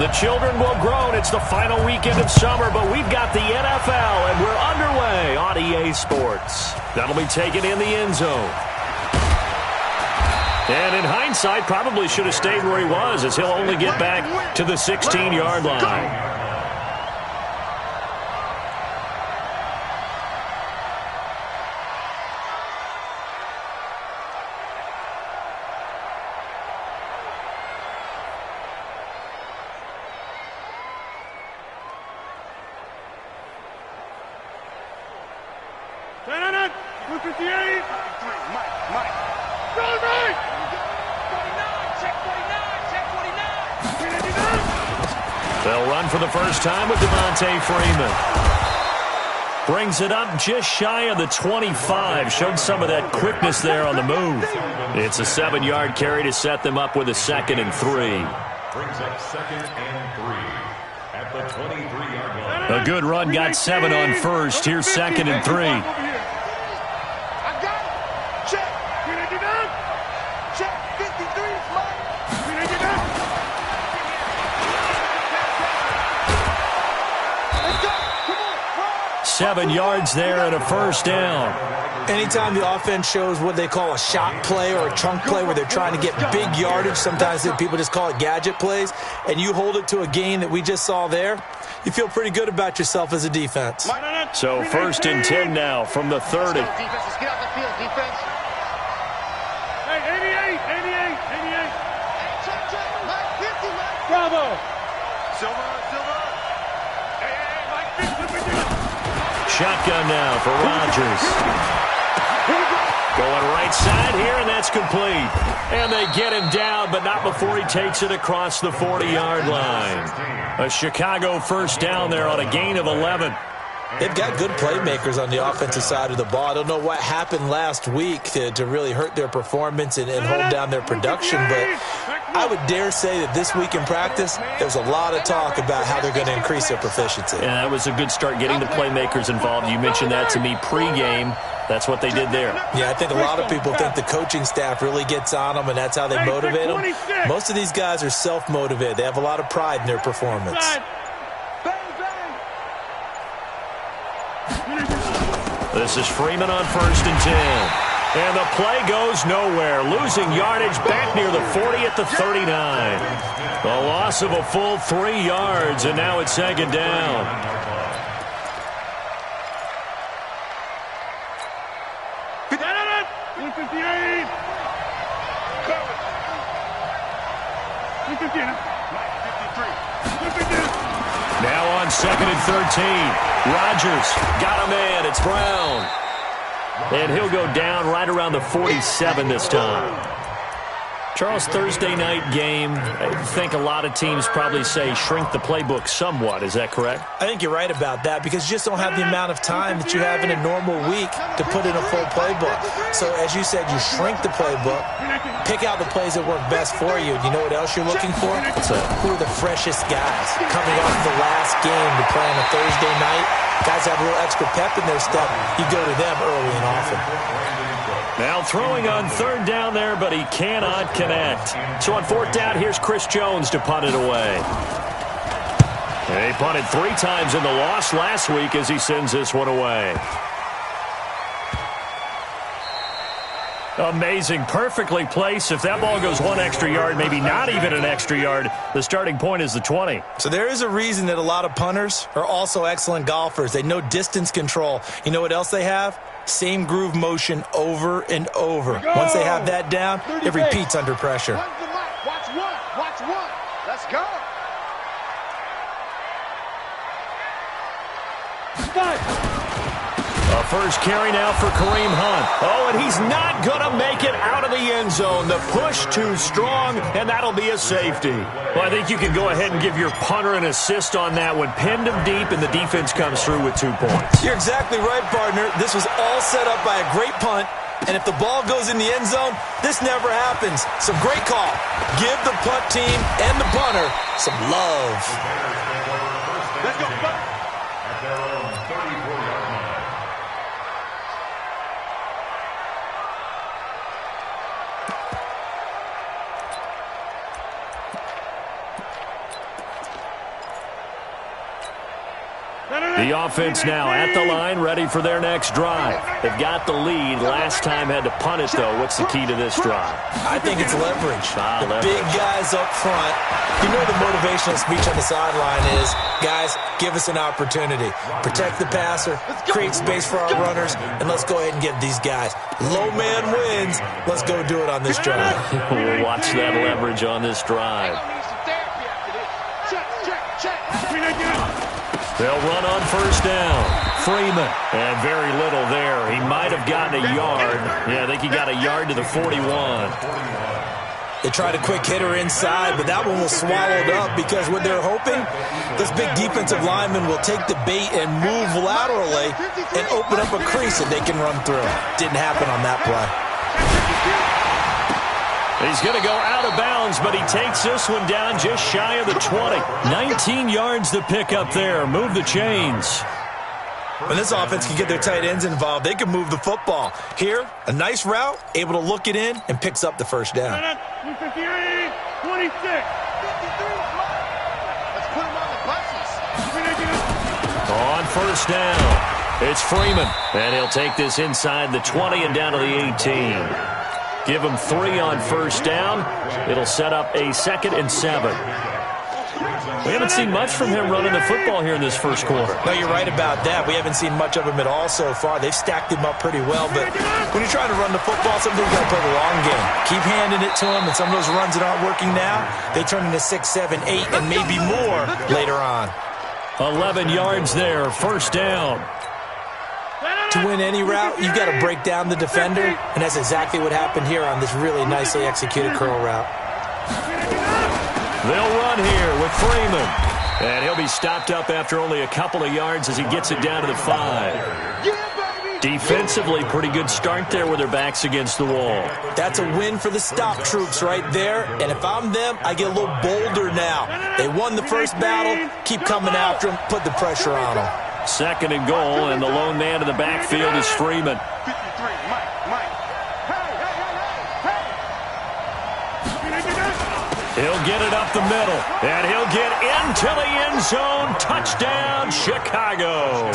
The children will groan. It's the final weekend of summer, but we've got the NFL, and we're underway on EA Sports. That'll be taken in the end zone. And in hindsight, probably should have stayed where he was, as he'll only get back to the 16-yard line. They'll run for the first time with Devontae Freeman. Brings it up just shy of the 25. Showed some of that quickness there on the move. It's a 7-yard carry to set them up with a 2nd and 3. Brings up 2nd and 3 at the 23-yard line. A good run got 7 on first. Here's 2nd and 3. Seven yards there and a first down. Anytime the offense shows what they call a shot play or a chunk play where they're trying to get big yardage, sometimes people just call it gadget plays, and you hold it to a gain that we just saw there, you feel pretty good about yourself as a defense. So 1st and 10 now from the 30. Let's get off the field, defense. Hey, 88. Check. Mike 50, Mike. Bravo. Silver. Shotgun now for Rodgers. Going right side here, and that's complete. And they get him down, but not before he takes it across the 40-yard line. A Chicago first down there on a gain of 11. They've got good playmakers on the offensive side of the ball. I don't know what happened last week to really hurt their performance and hold down their production, but I would dare say that this week in practice, there was a lot of talk about how they're going to increase their proficiency. Yeah, that was a good start getting the playmakers involved. You mentioned that to me pregame. That's what they did there. Yeah, I think a lot of people think the coaching staff really gets on them, and that's how they motivate them. Most of these guys are self-motivated. They have a lot of pride in their performance. This is Freeman on 1st and 10. And the play goes nowhere. Losing yardage back near the 40 at the 39. A loss of a full 3 yards, and now it's 2nd down. Now on 2nd and 13. Rodgers got a man. It's Brown. And he'll go down right around the 47 this time. Charles, Thursday night game, I think a lot of teams probably say shrink the playbook somewhat. Is that correct? I think you're right about that because you just don't have the amount of time that you have in a normal week to put in a full playbook. So as you said, you shrink the playbook, pick out the plays that work best for you. You know what else you're looking for? Who are the freshest guys coming off the last game to play on a Thursday night? Guys have a little extra pep in their step. You go to them early and often. Now throwing on 3rd down there, but he cannot connect. So on 4th down, here's Chris Jones to punt it away. He punted 3 times in the loss last week as he sends this one away. Amazing. Perfectly placed. If that ball goes 1 extra yard, maybe not even an extra yard, the starting point is the 20. So there is a reason that a lot of punters are also excellent golfers. They know distance control. You know what else they have? Same groove motion over and over. Once they have that down, it repeats under pressure. Watch one. Let's go. A first carry now for Kareem Hunt. Oh, and he's not going to make it out of the end zone. The push too strong, and that'll be a safety. Well, I think you can go ahead and give your punter an assist on that one. Pinned him deep, and the defense comes through with 2 points. You're exactly right, partner. This was all set up by a great punt, and if the ball goes in the end zone, this never happens. So great call. Give the punt team and the punter some love. Let's go. At their own 34-yard line. The offense now at the line, ready for their next drive. They've got the lead. Last time had to punt it, though. What's the key to this drive? I think it's leverage. Leverage. Big guys up front. You know the motivational speech on the sideline is, guys, give us an opportunity. Protect the passer, create space for our runners, and let's go ahead and give these guys. Low man wins. Let's go do it on this drive. We'll watch that leverage on this drive. They'll run on first down. Freeman. And very little there. He might have gotten a yard. Yeah, I think he got a yard to the 41. They tried a quick hitter inside, but that one was swallowed up because what they're hoping, this big defensive lineman will take the bait and move laterally and open up a crease that they can run through. Didn't happen on that play. He's going to go out of bounds, but he takes this one down just shy of the 20. 19 yards to pick up there. Move the chains. When this offense can get their tight ends involved, they can move the football. Here, a nice route, able to look it in, and picks up the first down. 26. Let's put him on the buses. On first down, it's Freeman. And he'll take this inside the 20 and down to the 18. Give him 3 on first down. It'll set up a 2nd and 7. We haven't seen much from him running the football here in this first quarter. No, you're right about that. We haven't seen much of him at all so far. They've stacked him up pretty well, but when you're trying to run the football, sometimes you got to play the long game. Keep handing it to him, and some of those runs that aren't working now, they turn into 6, 7, 8, and maybe more later on. 11 yards there, first down. To win any route, you've got to break down the defender, and that's exactly what happened here on this really nicely executed curl route. They'll run here with Freeman. And he'll be stopped up after only a couple of yards as he gets it down to the 5. Defensively, pretty good start there with their backs against the wall. That's a win for the stop troops right there, and if I'm them, I get a little bolder now. They won the first battle, keep coming after them, put the pressure on them. 2nd and goal, and the lone man in the backfield is Freeman. 53, Mike. He'll get it up the middle, and he'll get into the end zone. Touchdown, Chicago.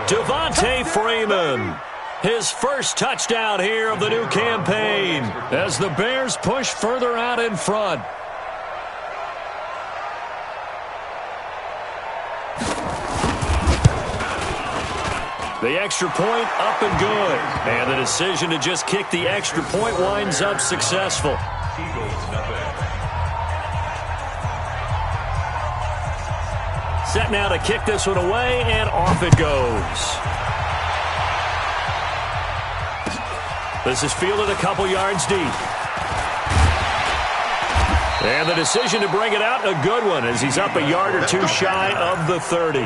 Devontae Freeman, his first touchdown here of the new campaign as the Bears push further out in front. The extra point up and good. And the decision to just kick the extra point winds up successful. Set now to kick this one away, and off it goes. This is fielded a couple yards deep. And the decision to bring it out, a good one, as he's up a yard or 2 shy of the 30.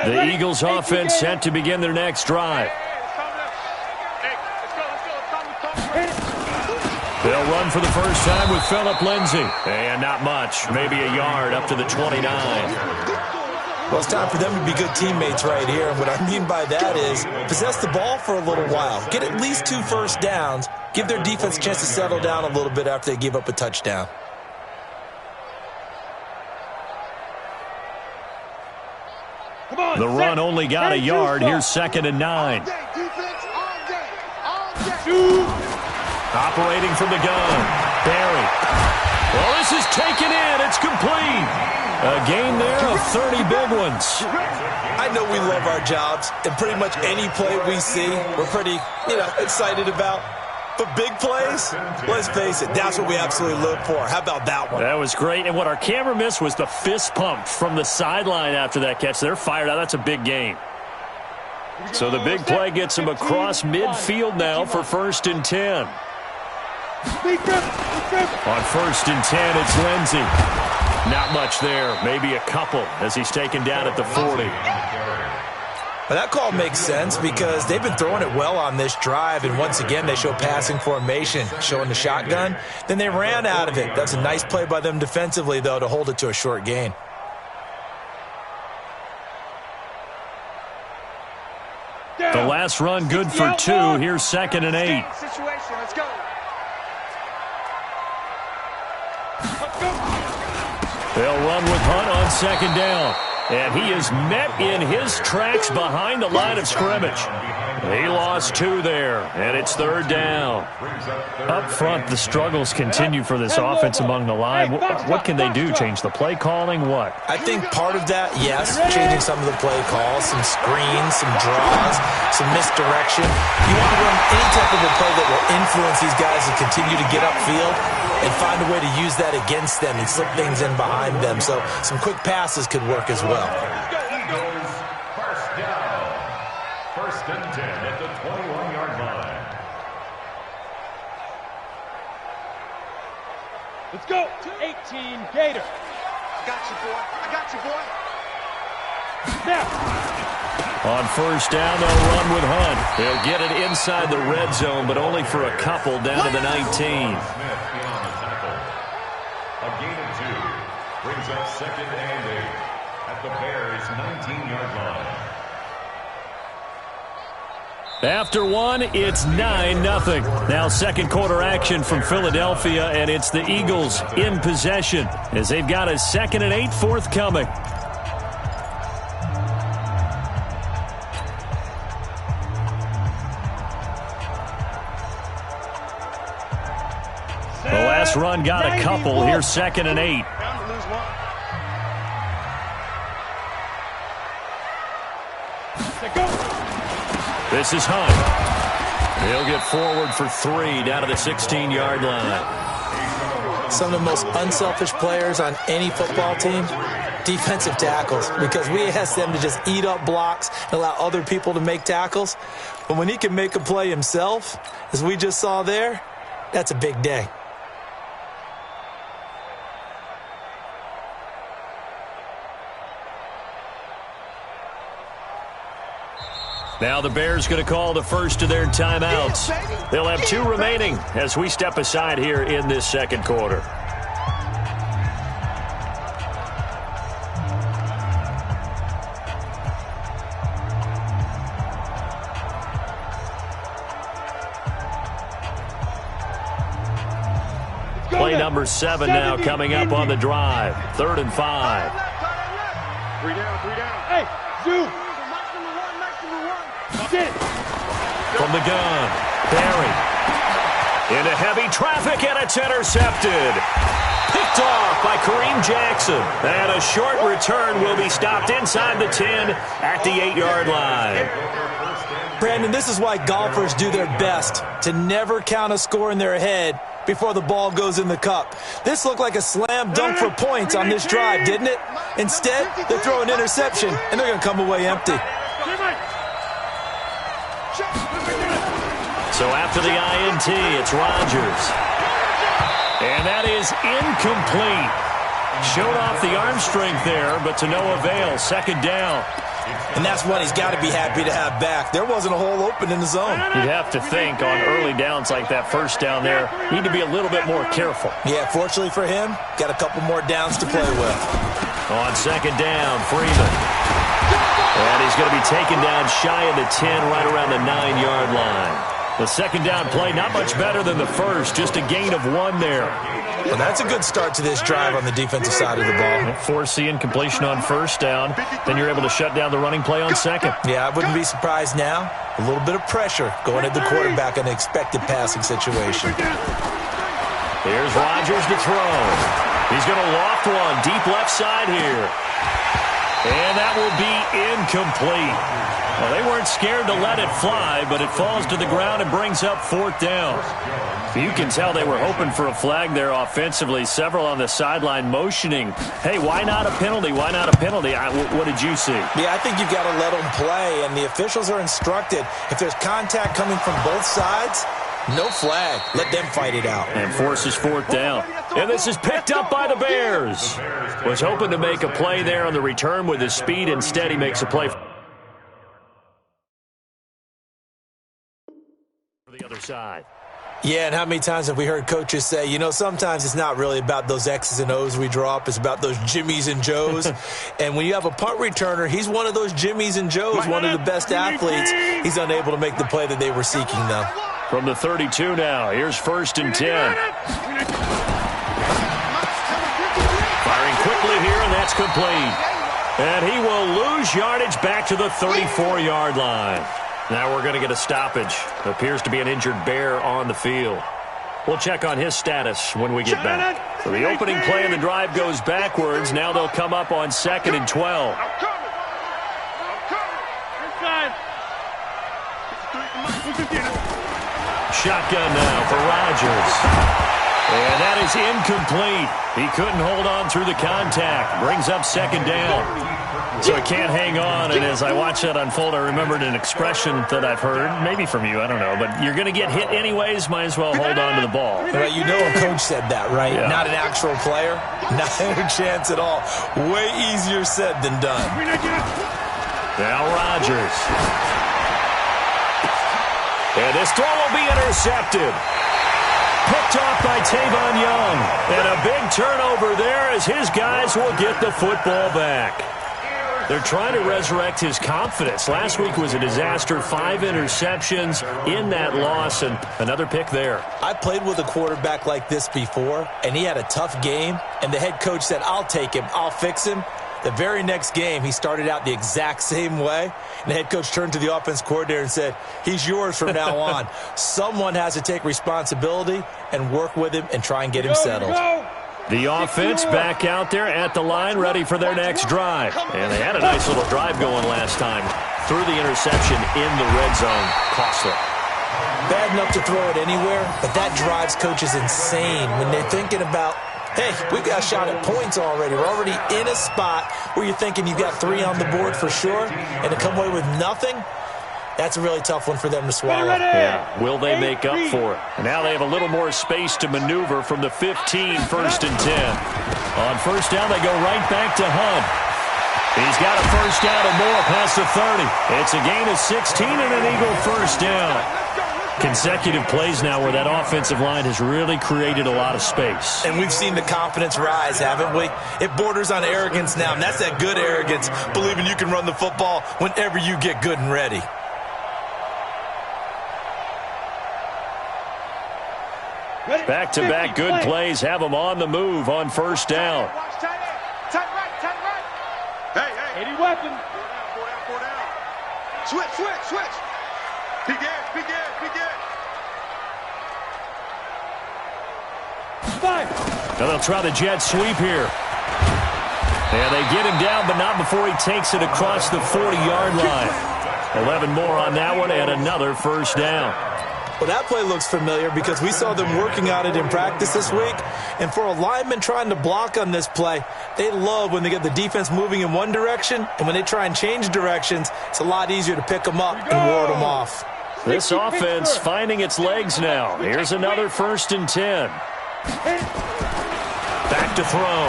The Eagles offense set to begin their next drive. They'll run for the first time with Phillip Lindsay. And not much, maybe a yard up to the 29. Well, it's time for them to be good teammates right here. And what I mean by that is possess the ball for a little while. Get at least 2 first downs. Give their defense a chance to settle down a little bit after they give up a touchdown. The run only got a yard. Here's 2nd and 9. Operating from the gun. Barry. Well, this is taken in. It's complete. A gain there of 30 big ones. I know we love our jobs, and pretty much any play we see, we're pretty, excited about. But big plays, let's face it, that's what we absolutely look for. How about that one? That was great. And what our camera missed was the fist pump from the sideline after that catch. They're fired out. That's a big gain. So the big play gets them across midfield now for 1st and 10. On 1st and 10, it's Lindsay. Not much there. Maybe a couple as he's taken down at the 40. Well, that call makes sense because they've been throwing it well on this drive, and once again they show passing formation, showing the shotgun. Then they ran out of it. That's a nice play by them defensively, though, to hold it to a short gain. The last run good for 2. Here's 2nd and 8. Situation. Let's go. They'll run with Hunt on 2nd down. And he is met in his tracks behind the line of scrimmage. He lost 2 there, and it's 3rd down. Up front, the struggles continue for this offense among the line. What can they do? Change the play calling? What? I think part of that, yes, changing some of the play calls, some screens, some draws, some misdirection. You want to run any type of a play that will influence these guys to continue to get upfield and find a way to use that against them and slip things in behind them. So some quick passes could work as well. Eagles, first down. 1st and 10 at the 21-yard line. Let's go. 18 Gator. I got you, boy. I got you, boy. Snap. On 1st down, they'll run with Hunt. They'll get it inside the red zone, but only for a couple down to the 19. Smith in on the tackle. A gain of 2 brings up 2nd and 8 at the Bears' 19-yard line. After 1, it's 9-0. Now 2nd quarter action from Philadelphia, and it's the Eagles in possession as they've got a 2nd and 8 forthcoming. The last run got a couple. Here's 2nd and 8. Bound to lose 1. This is Hunt. He'll get forward for 3 down to the 16-yard line. Some of the most unselfish players on any football team, defensive tackles, because we ask them to just eat up blocks and allow other people to make tackles. But when he can make a play himself, as we just saw there, that's a big day. Now the Bears going to call the first of their timeouts. They'll have 2 remaining as we step aside here in this 2nd quarter. Play number 7 now coming up on the drive. 3rd and 5. 3 down, 3 down. Hey, Zoo. From the gun, Barry. Into heavy traffic, and it's intercepted. Picked off by Kareem Jackson. And a short return will be stopped inside the 10 at the 8-yard line. Brandon, this is why golfers do their best to never count a score in their head before the ball goes in the cup. This looked like a slam dunk for points on this drive, didn't it? Instead, they throw an interception, and they're going to come away empty. So after the INT, it's Rodgers. And that is incomplete. Showed off the arm strength there, but to no avail. 2nd down. And that's one he's got to be happy to have back. There wasn't a hole open in the zone. You'd have to think on early downs like that 1st down there, need to be a little bit more careful. Yeah, fortunately for him, got a couple more downs to play with. On 2nd down, Freeman. And he's going to be taken down shy of the 10, right around the 9-yard line. The 2nd down play, not much better than the first, just a gain of 1 there. Well, that's a good start to this drive on the defensive side of the ball. Force the incompletion on 1st down, then you're able to shut down the running play on 2nd. Yeah, I wouldn't be surprised now. A little bit of pressure going at the quarterback in an expected passing situation. Here's Rodgers to throw. He's going to loft one deep left side here. And that will be incomplete. Well, they weren't scared to let it fly, but it falls to the ground and brings up 4th down. You can tell they were hoping for a flag there offensively. Several on the sideline motioning, hey, why not a penalty? Why not a penalty? What did you see? Yeah, I think you've got to let them play, and the officials are instructed. If there's contact coming from both sides, no flag. Let them fight it out. And forces 4th down. And this is picked up by the Bears. Was hoping to make a play there on the return with his speed. Instead, he makes a play for the other side. Yeah, and how many times have we heard coaches say, you know, sometimes it's not really about those X's and O's we draw up. It's about those Jimmies and Joes. And when you have a punt returner, he's one of those Jimmies and Joes, one of the best athletes. He's unable to make the play that they were seeking, though. From the 32 now, here's 1st and 10. Firing quickly here, and that's complete. And he will lose yardage back to the 34-yard line. Now we're going to get a stoppage. Appears to be an injured Bear on the field. We'll check on his status when we get back. So the opening play of the drive goes backwards. Now they'll come up on 2nd and 12. Shotgun now for Rodgers. And that is incomplete. He couldn't hold on through the contact. Brings up 2nd down. So it can't hang on, and as I watch that unfold, I remembered an expression that I've heard, maybe from you, I don't know, but you're going to get hit anyways, might as well hold on to the ball. Well, you know a coach said that, right? Yeah. Not an actual player. Not a chance at all. Way easier said than done. Now Rodgers. And this throw will be intercepted. Picked off by Tavon Young. And a big turnover there as his guys will get the football back. They're trying to resurrect his confidence. Last week was a disaster. 5 interceptions in that loss, and another pick there. I played with a quarterback like this before, and he had a tough game, and the head coach said, I'll take him, I'll fix him. The very next game, he started out the exact same way, and the head coach turned to the offense coordinator and said, he's yours from now on. Someone has to take responsibility and work with him and try and get him settled. The offense back out there at the line, ready for their next drive. And they had a nice little drive going last time. Threw the interception in the red zone. Costly. Bad enough to throw it anywhere, but that drives coaches insane when they're thinking about, hey, we've got a shot at points already. We're already in a spot where you're thinking you've got 3 on the board for sure, and to come away with nothing, that's a really tough one for them to swallow. Yeah. Will they make up for it? And now they have a little more space to maneuver from the 15, 1st and 10. On 1st down, they go right back to Hunt. He's got a 1st down and more past the 30. It's a gain of 16 and an Eagle 1st down. Consecutive plays now where that offensive line has really created a lot of space. And we've seen the confidence rise, haven't we? It borders on arrogance now, and that's that good arrogance, believing you can run the football whenever you get good and ready. Back-to-back good plays have them on the move on 1st down. Hey. 80 weapon. 4 down. Switch. Begin. 5. Now they'll try the jet sweep here. And they get him down, but not before he takes it across the 40-yard line. 11 more on that one and another 1st down. Well, that play looks familiar because we saw them working on it in practice this week. And for a lineman trying to block on this play, they love when they get the defense moving in one direction. And when they try and change directions, it's a lot easier to pick them up and ward them off. This offense finding its legs now. Here's another 1st and 10. Back to throw.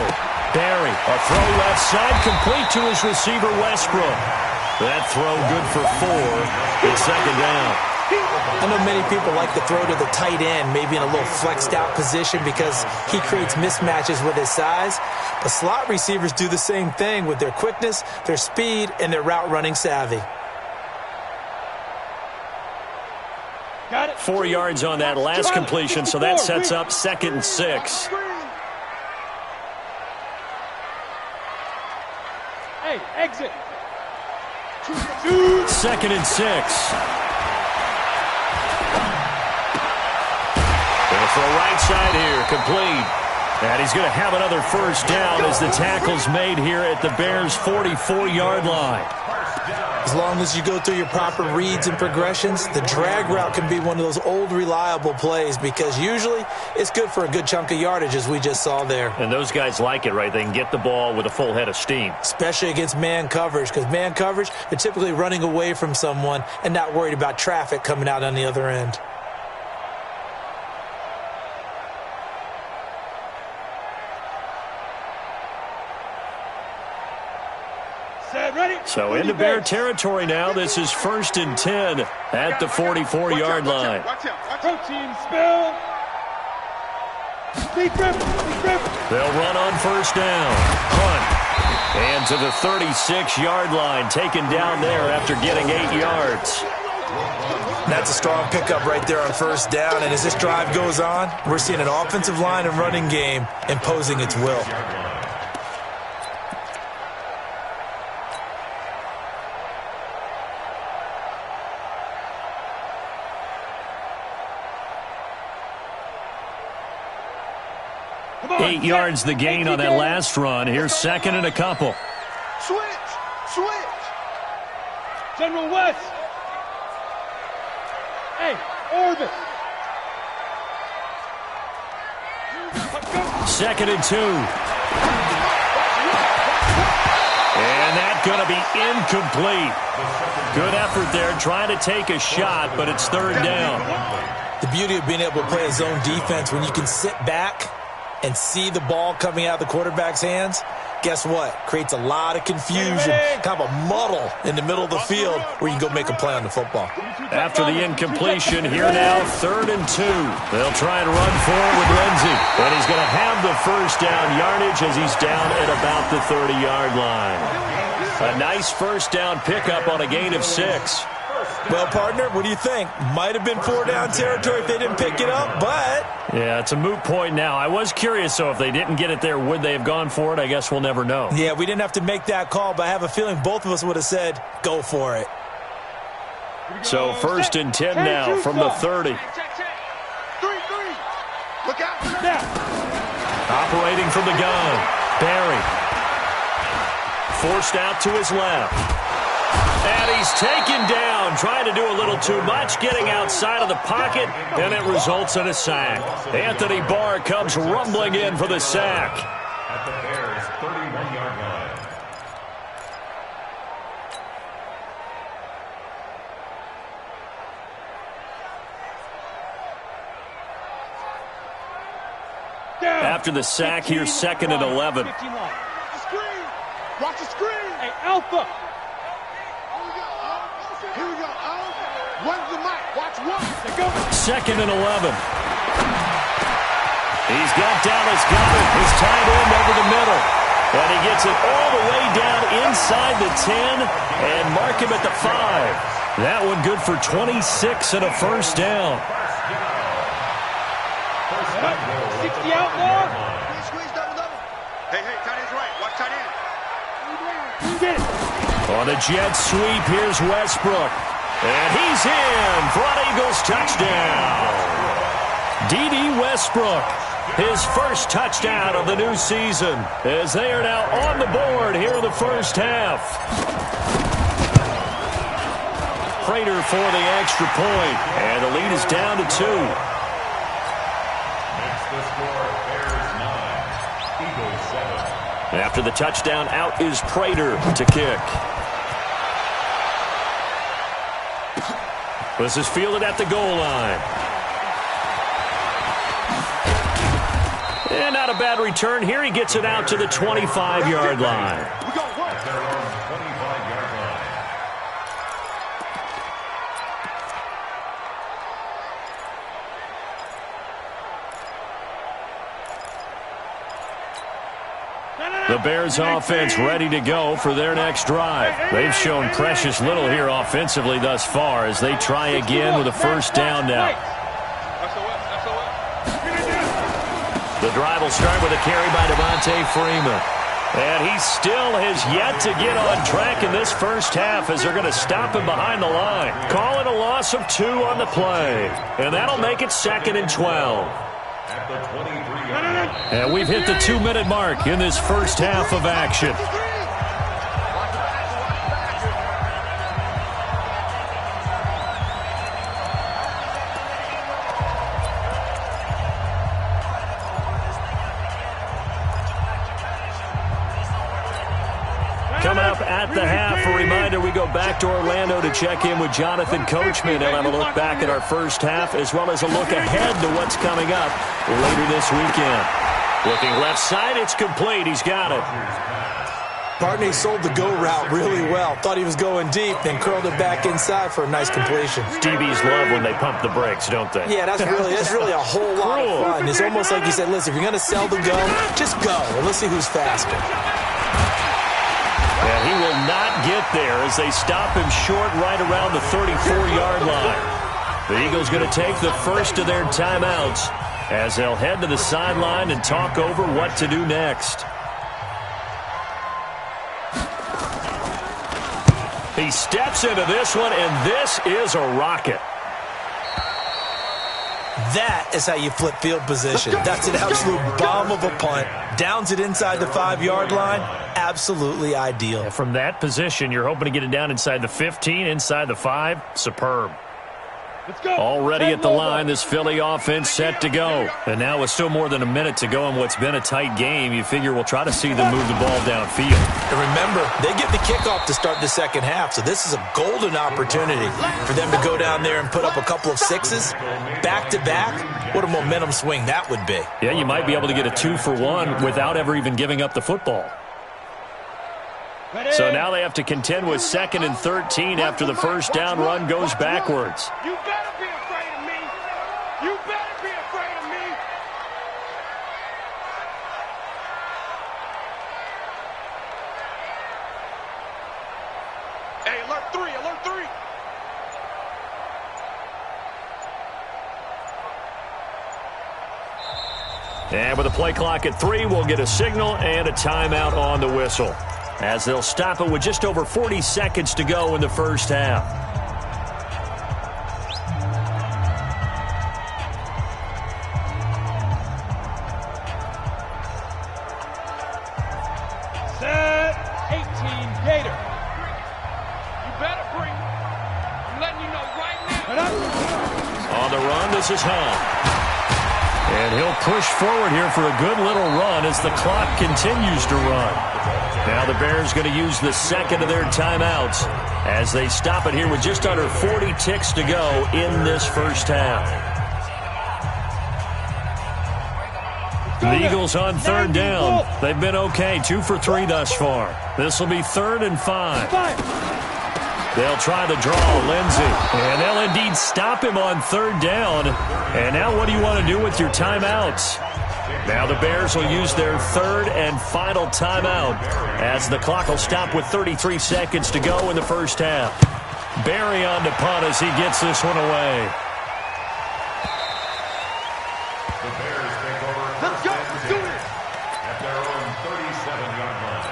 Barry, a throw left side, complete to his receiver, Westbrook. That throw good for 4. It's 2nd down. I know many people like to throw to the tight end, maybe in a little flexed out position because he creates mismatches with his size. But slot receivers do the same thing with their quickness, their speed, and their route running savvy. Got it. 4 yards on that last completion, so that sets up 2nd and 6. Hey, exit. 2nd and 6. For a right side here, complete. And he's going to have another 1st down as the tackle's made here at the Bears' 44-yard line. As long as you go through your proper reads and progressions, the drag route can be one of those old reliable plays because usually it's good for a good chunk of yardage as we just saw there. And those guys like it, right? They can get the ball with a full head of steam. Especially against man coverage because man coverage, they're typically running away from someone and not worried about traffic coming out on the other end. So into Bear territory now. This is 1st and 10 at the 44-yard line. Protein spill. They'll run on 1st down. Hunt. And to the 36-yard line, taken down there after getting 8 yards. That's a strong pickup right there on 1st down. And as this drive goes on, we're seeing an offensive line and running game imposing its will. On, 8 yards the gain on that last run. Here's 2nd and a couple. Switch. General West. Hey, orbit. 2nd and 2. And that's going to be incomplete. Good effort there, trying to take a shot, but it's 3rd down. The beauty of being able to play a zone defense when you can sit back and see the ball coming out of the quarterback's hands, guess what? Creates a lot of confusion, kind of a muddle in the middle of the field where you can go make a play on the football. After the incompletion, here now, 3rd and 2. They'll try and run forward with Lindsey. And he's going to have the 1st down yardage as he's down at about the 30-yard line. A nice 1st down pickup on a gain of 6. Well, partner, what do you think? Might have been 4-down territory if they didn't pick it up, but... Yeah, it's a moot point now. I was curious, so if they didn't get it there, would they have gone for it? I guess we'll never know. Yeah, we didn't have to make that call, but I have a feeling both of us would have said, go for it. So 1st and 10 now from the 30. 3. Look out. Operating from the gun. Barry. Forced out to his left. And he's taken down, trying to do a little too much, getting outside of the pocket, and it results in a sack. Anthony Barr comes rumbling in for the sack. At the Bears' 31-yard line. After the sack, here's 2nd and 11. Screen. Watch the screen. Hey, Alpha. Here we go. Run the mic. Watch one. 2nd and 11. He's got Dallas Goedert, his tight end over the middle. And he gets it all the way down inside the 10 and mark him at the 5. That one good for 26 and a 1st down. 60 out now. Squeeze double. Hey, tight end's right. Watch tight end. On a jet sweep, here's Westbrook. And he's in for an Eagles touchdown. D.D. Westbrook, his 1st touchdown of the new season, as they are now on the board here in the 1st half. Prater for the extra point, and the lead is down to 2. Makes the score Bears 9, Eagles 7. After the touchdown, out is Prater to kick. This is fielded at the goal line. And not a bad return here. He gets it out to the 25-yard line. We go work. At their own 25-yard line. The Bears offense ready to go for their next drive. They've shown precious little here offensively thus far as they try again with a 1st down now. The drive will start with a carry by Devontae Freeman. And he still has yet to get on track in this 1st half as they're going to stop him behind the line. Call it a loss of 2 on the play. And that'll make it 2nd and 12. At the 23-yard line. And we've hit the 2-minute mark in this 1st half of action. Coming up at the half, a reminder, we go back to Orlando to check in with Jonathan Coachman and have a look back at our 1st half as well as a look ahead to what's coming up later this weekend. Looking left side, it's complete. He's got it. Barney sold the go route really well. Thought he was going deep, then curled it back inside for a nice completion. DBs love when they pump the brakes, don't they? Yeah, that's really a whole lot of fun. It's almost like you said, listen, if you're going to sell the go, just go, and let's see who's faster. And he will not get there as they stop him short right around the 34-yard line. The Eagles going to take the first of their timeouts as they'll head to the sideline and talk over what to do next. He steps into this one, and this is a rocket. That is how you flip field position. That's an absolute bomb of a punt. Downs it inside the 5-yard line. Absolutely ideal. And from that position, you're hoping to get it down inside the 15, inside the 5. Superb. Let's go. Already at the line, this Philly offense set to go. And now with still more than a minute to go in what's been a tight game, you figure we'll try to see them move the ball downfield. And remember, they get the kickoff to start the second half, so this is a golden opportunity for them to go down there and put up a couple of sixes back-to-back. What a momentum swing that would be. Yeah, you might be able to get a 2-for-1 without ever even giving up the football. So now they have to contend with 2nd and 13 after the first down run goes backwards. You better be afraid of me. You better be afraid of me. Hey, alert 3, alert 3. And with a play clock at 3, we'll get a signal and a timeout on the whistle, as they'll stop it with just over 40 seconds to go in the first half. Set 18 Gator. You better bring. I'm letting you know right now. On the run, this is Hunt. And he'll push forward here for a good little run as the clock continues to run. Now the Bears going to use the second of their timeouts as they stop it here with just under 40 ticks to go in this first half. The Eagles on third down. They've been okay, 2 for 3 thus far. This will be 3rd and 5. They'll try the draw, Lindsey. And they'll indeed stop him on third down. And now what do you want to do with your timeouts? Now the Bears will use their 3rd and final timeout as the clock will stop with 33 seconds to go in the first half. Barry on to punt as he gets this one away. The Bears take over. Let's go. Let's do this. At their own 37-yard line.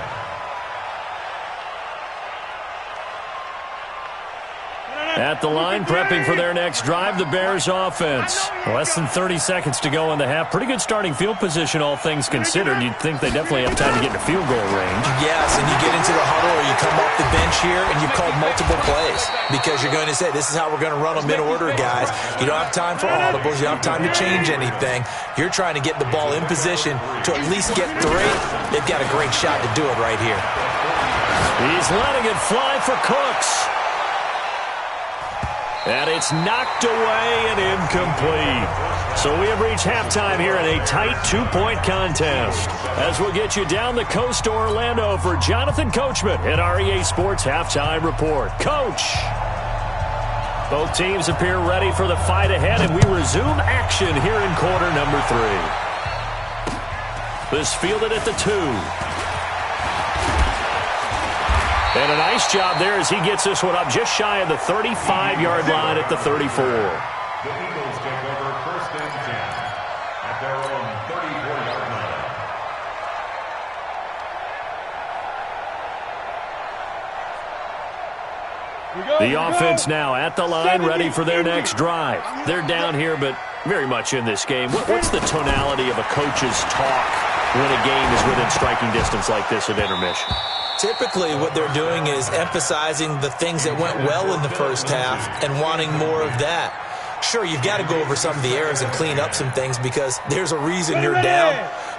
At the line, prepping for their next drive, the Bears offense. Less than 30 seconds to go in the half. Pretty good starting field position, all things considered. You'd think they definitely have time to get to field goal range. Yes, and you get into the huddle or you come off the bench here and you've called multiple plays because you're going to say, this is how we're going to run them in order, guys. You don't have time for audibles. You don't have time to change anything. You're trying to get the ball in position to at least get 3. They've got a great shot to do it right here. He's letting it fly for Cooks. And it's knocked away and incomplete. So we have reached halftime here in a tight 2-point contest. As we'll get you down the coast to Orlando for Jonathan Coachman at our EA Sports Halftime Report. Coach! Both teams appear ready for the fight ahead, and we resume action here in quarter number 3. This fielded at the 2. And a nice job there as he gets this one up just shy of the 35-yard line at the 34. The Eagles take over 1st and 10 at their own 34-yard line. The offense now at the line, ready for their next drive. They're down here, but very much in this game. What's the tonality of a coach's talk when a game is within striking distance like this at intermission? Typically, what they're doing is emphasizing the things that went well in the first half and wanting more of that. Sure, you've got to go over some of the errors and clean up some things because there's a reason you're down.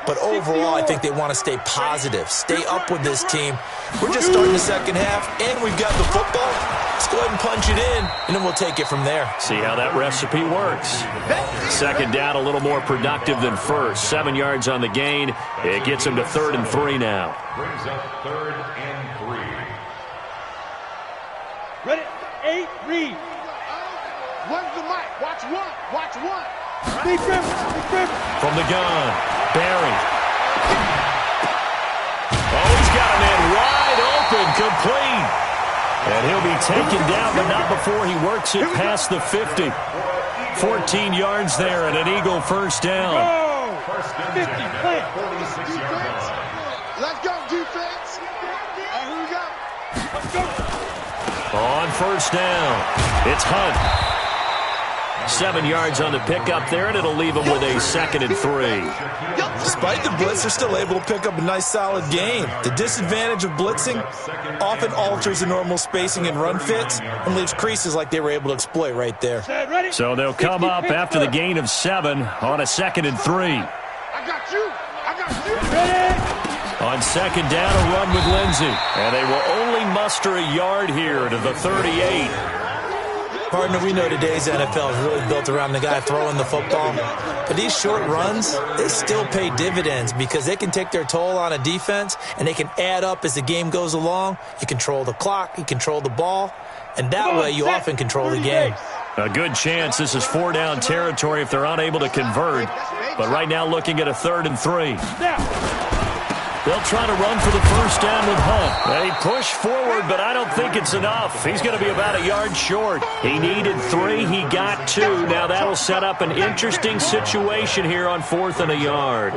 But overall, I think they want to stay positive, stay up with this team. We're just starting the second half, and we've got the football. Let's go ahead and punch it in, and then we'll take it from there. See how that recipe works. Second down, a little more productive than first. 7 yards on the gain. It gets them to 3rd and 3 now. Brings up 3rd and 3. Ready? 8, read. One's the mic. Watch one. Watch one. Big grip. Big grip. From the gun, Barry. Oh, he's got a man wide open, complete. And he'll be taken down, but not before he works it past the 50. 14 yards there and an Eagle first down. Go. First and 50, 10 play. at the 46-yard line. Let's go, defense. Here we go. Let's go. On first down, it's Hunt. 7 yards on the pickup there, and it'll leave him with a 2nd and 3. Despite the blitz, they're still able to pick up a nice, solid gain. The disadvantage of blitzing often alters the normal spacing and run fits and leaves creases like they were able to exploit right there. Ready? So they'll come up after the gain of 7 on a 2nd and 3. I got you. I got you. Ready? On 2nd down, a run with Lindsey. And they will only muster a yard here to the 38. Partner, we know today's NFL is really built around the guy throwing the football. But these short runs, they still pay dividends because they can take their toll on a defense and they can add up as the game goes along. You control the clock, you control the ball, and that way you often control the game. A good chance this is 4-down territory if they're unable to convert. But right now looking at a 3rd and 3. They'll try to run for the first down with Hunt. They push forward, but I don't think it's enough. He's going to be about a yard short. He needed 3. He got 2. Now that'll set up an interesting situation here on 4th and a yard.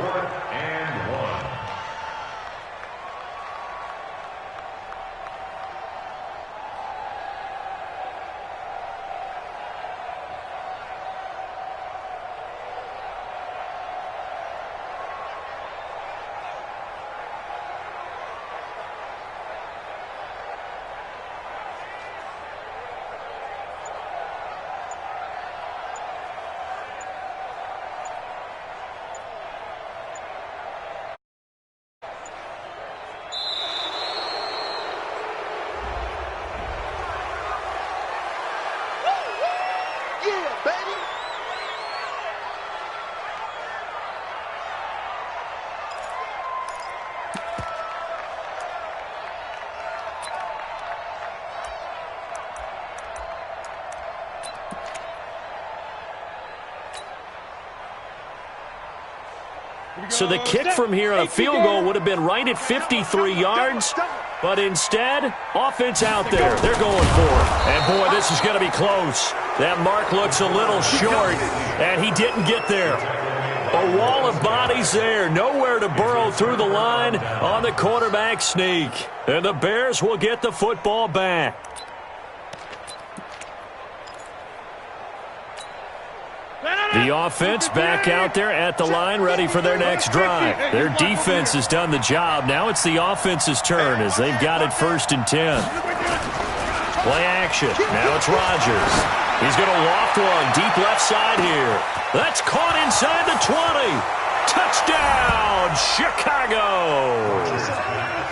So the kick from here on a field goal would have been right at 53 yards. But instead, offense out there. They're going for it. And, boy, this is going to be close. That mark looks a little short, and he didn't get there. A wall of bodies there. Nowhere to burrow through the line on the quarterback sneak. And the Bears will get the football back. The offense back out there at the line, ready for their next drive. Their defense has done the job. Now it's the offense's turn as they've got it 1st and 10. Play action. Now it's Rodgers. He's going to loft one deep left side here. That's caught inside the 20. Touchdown, Chicago.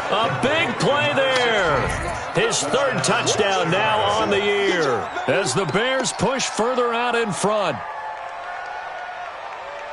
A big play there. His 3rd touchdown now on the year as the Bears push further out in front.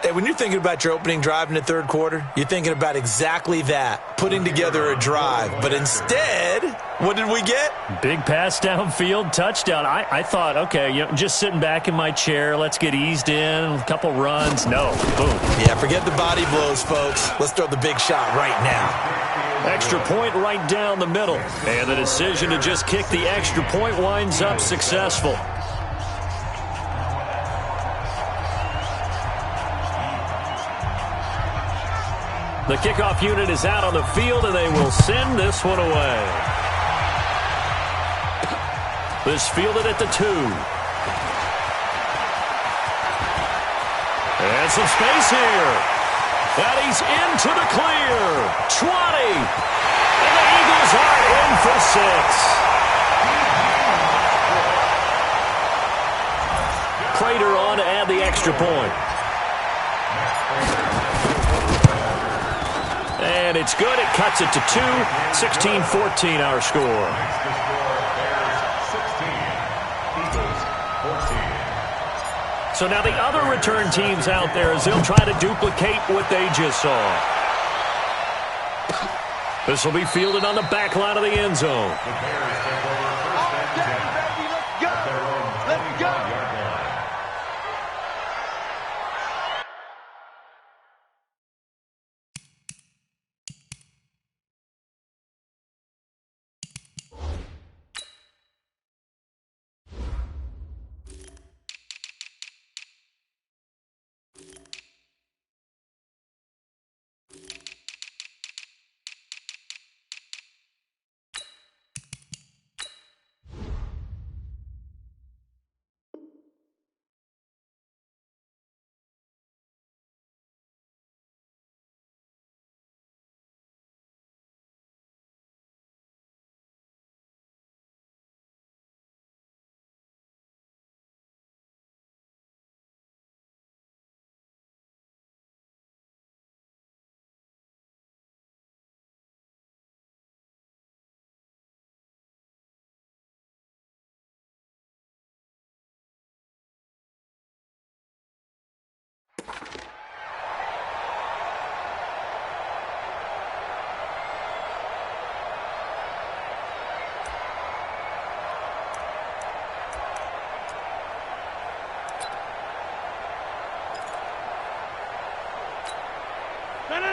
Hey, when you're thinking about your opening drive in the 3rd quarter, you're thinking about exactly that, putting together a drive. But instead, what did we get? Big pass downfield, touchdown. I thought, okay, just sitting back in my chair, let's get eased in, a couple runs. No, boom. Yeah, forget the body blows, folks. Let's throw the big shot right now. Extra point right down the middle. And the decision to just kick the extra point winds up successful. The kickoff unit is out on the field, and they will send this one away. This fielded at the 2. And some space here. And he's into the clear. 20. And the Eagles are in for 6. Prater on to add the extra point. and it's good. It cuts it to 2. 16-14 our score. Next to score, Bears 16, Eagles 14. So now the other return teams out there as they'll try to duplicate what they just saw. This will be fielded on the back line of the end zone. The Bears take over first and 10 at their own 25-yard line.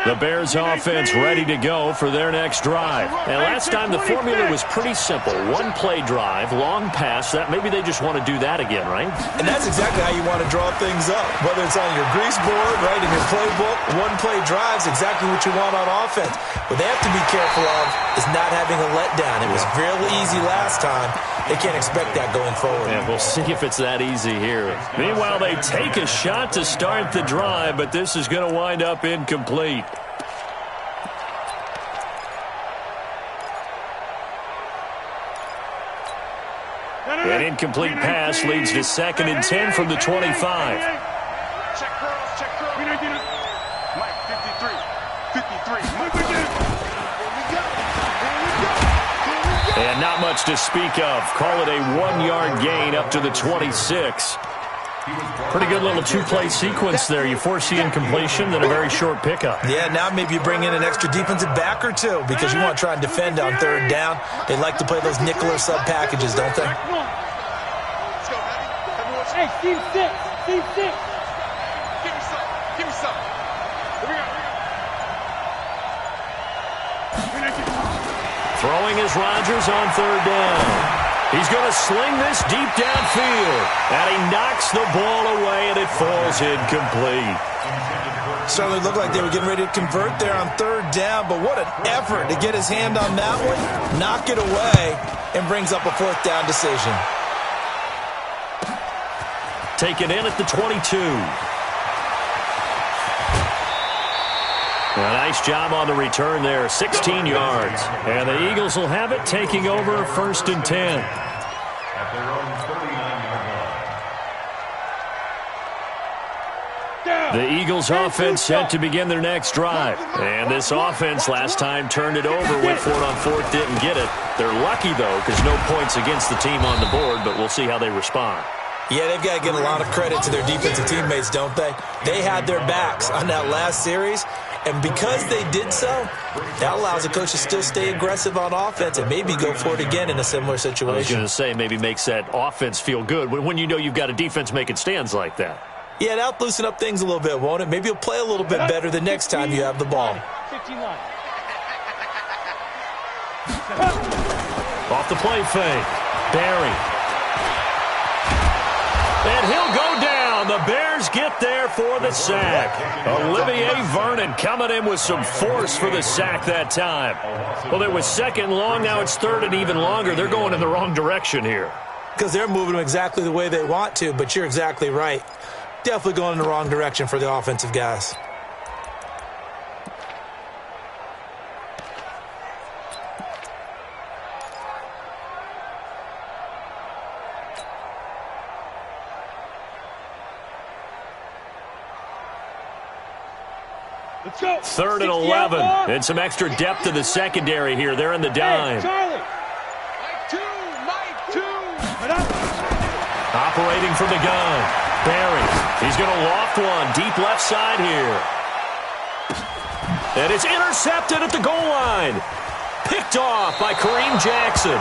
The Bears offense ready to go for their next drive. And last time the formula was pretty simple. One play drive, long pass. That maybe they just want to do that again, right? And that's exactly how you want to draw things up. Whether it's on your grease board, right, in your playbook, one play drives exactly what you want on offense. What they have to be careful of is not having a letdown. It was real easy last time. They can't expect that going forward. Yeah, we'll see if it's that easy here. Meanwhile, they take a shot to start the drive, but this is going to wind up incomplete. An incomplete pass leads to 2nd and 10 from the 25. Check cross, check cross. Mike, 53. And not much to speak of. Call it a 1-yard gain up to the 26. Pretty good little two-play sequence there. You force the incompletion, then a very short pickup. Yeah, now maybe you bring in an extra defensive back or two because you want to try and defend on 3rd down. They like to play those nickel or sub packages, don't they? Let's go, baby. Hey, team 6. Give me some. Here we go. Throwing is Rodgers on 3rd down. He's going to sling this deep downfield, and he knocks the ball away, and it falls incomplete. Certainly looked like they were getting ready to convert there on 3rd down, but what an effort to get his hand on that one, knock it away, and brings up a 4th down decision. Taken in at the 22. A nice job on the return there, 16 yards. And the Eagles will have it, taking over 1st and 10. At their own 39-yard line. The Eagles offense set to begin their next drive. And this offense last time turned it over, went for it on 4th, didn't get it. They're lucky, though, because no points against the team on the board, but we'll see how they respond. Yeah, they've got to give a lot of credit to their defensive teammates, don't they? They had their backs on that last series. And because they did so, that allows the coach to still stay aggressive on offense and maybe go for it again in a similar situation. I was going to say, maybe makes that offense feel good when you know you've got a defense making stands like that. Yeah, that'll loosen up things a little bit, won't it? Maybe you'll play a little bit better the next time you have the ball. 15 line. Off the play fake. Barry. And he'll go down. The Bears get there for the sack. Olivier Vernon coming in with some force for the sack that time. Well, it was 2nd long. Now it's 3rd and even longer. They're going in the wrong direction here. Because they're moving them exactly the way they want to, but you're exactly right. Definitely going in the wrong direction for the offensive guys. Let's go. 3rd and 11. And some extra depth to the secondary here. They're in the dime. Hey, Charlie. Mike 2. Operating from the gun. Barry. He's going to loft one. Deep left side here. And it's intercepted at the goal line. Picked off by Kareem Jackson.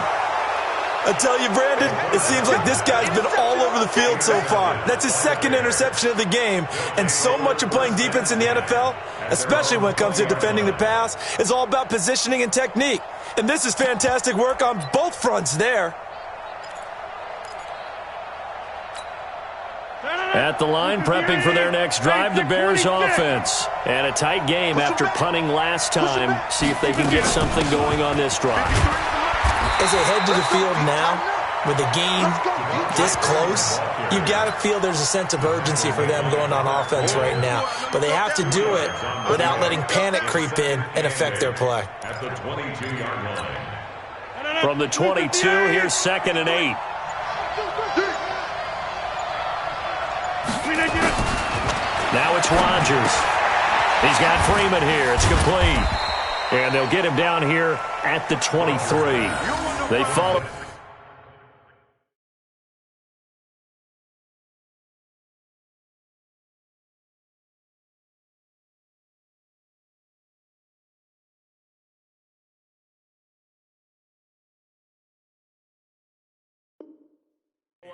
I tell you, Brandon, it seems like this guy's been all over the field so far. That's his 2nd interception of the game. And so much of playing defense in the NFL, especially when it comes to defending the pass, is all about positioning and technique. And this is fantastic work on both fronts there. At the line, prepping for their next drive, the Bears offense. And a tight game after punting last time. See if they can get something going on this drive. As they head to the field now, with the game this close, you've got to feel there's a sense of urgency for them going on offense right now. But they have to do it without letting panic creep in and affect their play. At the 22-yard line. From the 22, here's 2nd and 8. Now it's Rodgers. He's got Freeman here. It's complete. And they'll get him down here at the 23. They follow.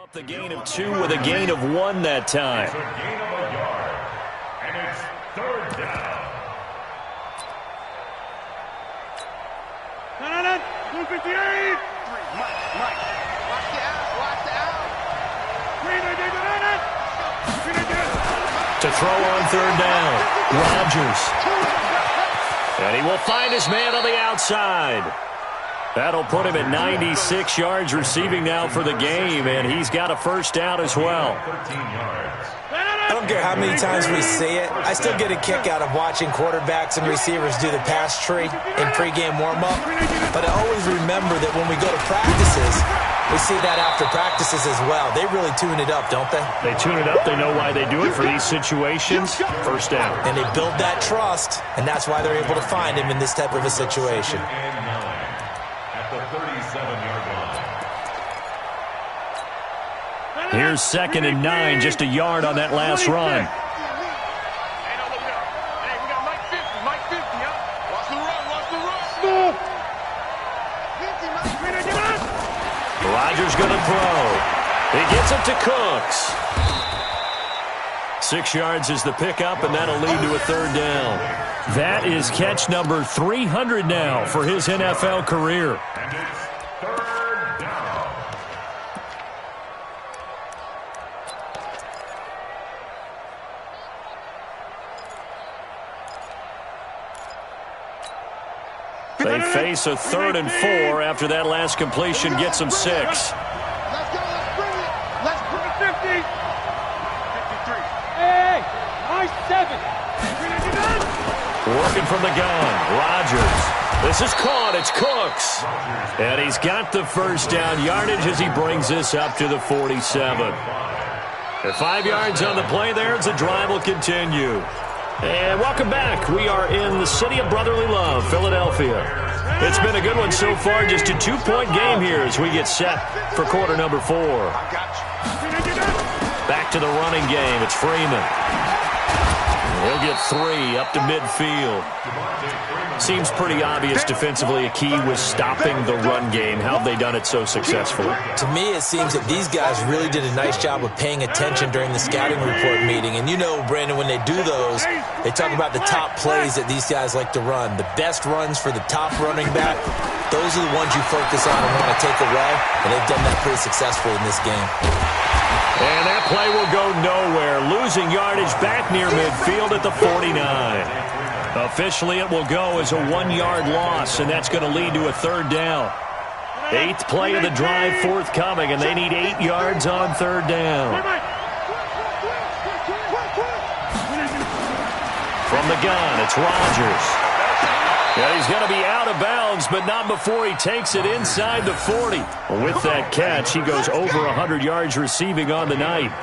Up the gain of 2 with a gain of 1 that time. It's a gain of a yard. And it's 3rd down. 258. Mike. Watch the out. To throw on 3rd down, Rodgers. And he will find his man on the outside. That'll put him at 96 yards receiving now for the game, and he's got a 1st down as well. 13 yards. I don't care how many times we see it. I still get a kick out of watching quarterbacks and receivers do the pass tree in pregame warm-up. But I always remember that when we go to practices, we see that after practices as well. They really tune it up, don't they? They tune it up. They know why they do it for these situations. 1st down. And they build that trust, and that's why they're able to find him in this type of a situation. And 9 at the 37-yard line. Here's 2nd and 9, just a yard on that last run. Hey, no, look at that. Hey, we got Mike 50. Mike 50, huh? Watch the run. Rodgers going to throw. He gets it to Cooks. 6 yards is the pickup, and that'll lead to a 3rd down. That is catch number 300 now for his NFL career. And it's 3rd down. They face a 3rd and 4 after that last completion gets them 6. Let's go. Let's bring it. Let's bring it. 50. 53. Hey, nice 7. Working from the gun, Rodgers. This is caught. It's Cooks. And he's got the 1st down yardage as he brings this up to the 47. At 5 yards on the play there as the drive will continue. And welcome back. We are in the city of brotherly love, Philadelphia. It's been a good one so far. Just a 2-point game here as we get set for quarter number 4. Back to the running game. It's Freeman. He'll get 3 up to midfield. Seems pretty obvious defensively a key was stopping the run game. How have they done it so successfully? To me, it seems that these guys really did a nice job of paying attention during the scouting report meeting. And you know, Brandon, when they do those, they talk about the top plays that these guys like to run. The best runs for the top running back, those are the ones you focus on and want to take away. And they've done that pretty successfully in this game. And that play will go nowhere. Losing yardage back near midfield at the 49. Officially, it will go as a 1-yard loss, and that's going to lead to a 3rd down. 8th play of the drive forthcoming, and they need 8 yards on 3rd down. From the gun, it's Rodgers. Yeah, he's going to be out of bounds but not before he takes it inside the 40. With that catch, he goes over 100 yards receiving on the night.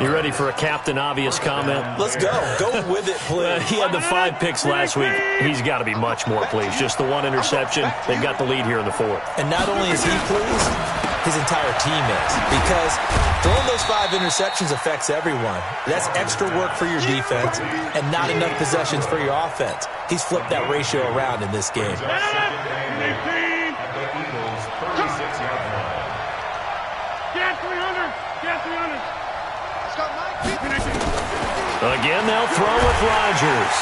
You ready for a Captain Obvious comment? Let's go. Go with it, please. He had the 5 picks last week. He's got to be much more pleased. Just the 1 interception. They've got the lead here in the 4th. And not only is he pleased, his entire team is. Because throwing those 5 interceptions affects everyone. That's extra work for your defense and not enough possessions for your offense. He's flipped that ratio around in this game. Again, they'll throw with Rodgers.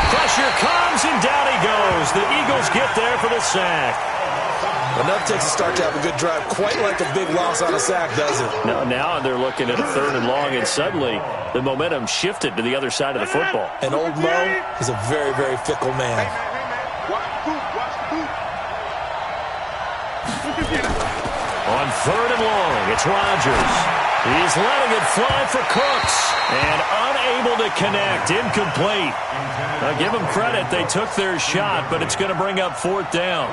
Pressure comes, and down he goes. The Eagles get there for the sack. Enough takes a start to have a good drive. Quite like a big loss on a sack, does it? No, now they're looking at a 3rd and long, and suddenly the momentum shifted to the other side of the football. And old Mo is a very, very fickle man. On 3rd and long, it's Rodgers. He's letting it fly for Cooks. And unable to connect. Incomplete. Now, give them credit. They took their shot, but it's going to bring up 4th down.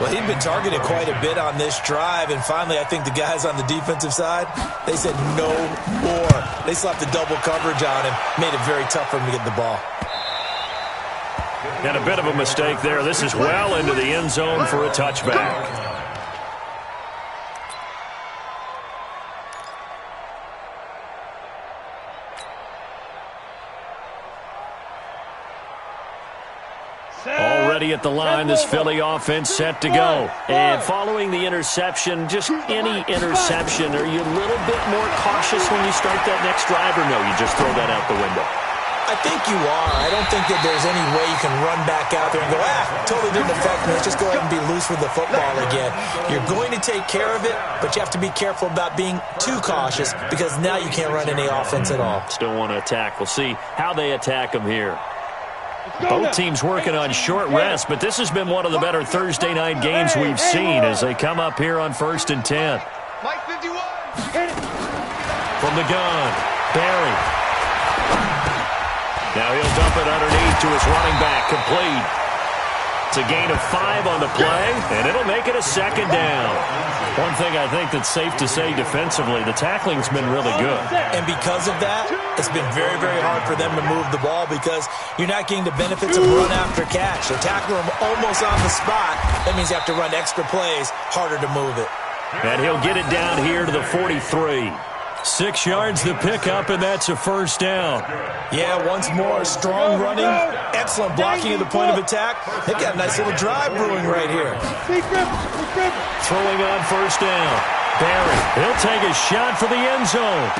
Well, he'd been targeted quite a bit on this drive, and finally I think the guys on the defensive side, they said no more. They slapped the double coverage on him, made it very tough for him to get the ball. And a bit of a mistake there. This is well into the end zone for a touchback. Already at the line, this Philly offense set to go. And following the interception, just any interception, are you a little bit more cautious when you start that next drive, or no, you just throw that out the window? I think you are. I don't think that there's any way you can run back out there and go, totally didn't affect me. Let's just go ahead and be loose with the football again. You're going to take care of it, but you have to be careful about being too cautious because now you can't run any offense at all. Still want to attack. We'll see how they attack them here. Both teams working on short rest, but this has been one of the better Thursday night games we've seen as they come up here on 1st and 10. From the gun, Barry. Now he'll dump it underneath to his running back, complete. It's a gain of 5 on the play, and it'll make it a 2nd down. One thing I think that's safe to say defensively, the tackling's been really good. And because of that, it's been very, very hard for them to move the ball because you're not getting the benefits of run after catch. They tackle him almost on the spot. That means you have to run extra plays, harder to move it. And he'll get it down here to the 43. 6 yards the pickup, and that's a 1st down. Yeah, once more, strong running, excellent blocking at the point of attack. They've got a nice little drive brewing right here. Throwing on 1st down. Barry, he'll take a shot for the end zone.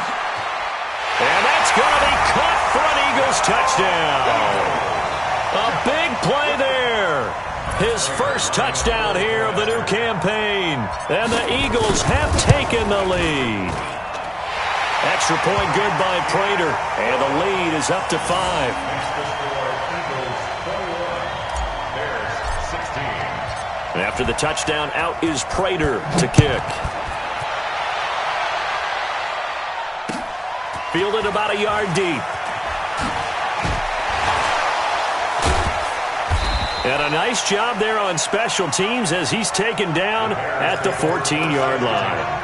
And that's going to be caught for an Eagles touchdown. A big play there. His first touchdown here of the new campaign. And the Eagles have taken the lead. Extra point good by Prater, and the lead is up to 5. And after the touchdown, out is Prater to kick. Fielded about a yard deep. And a nice job there on special teams as he's taken down at the 14-yard line.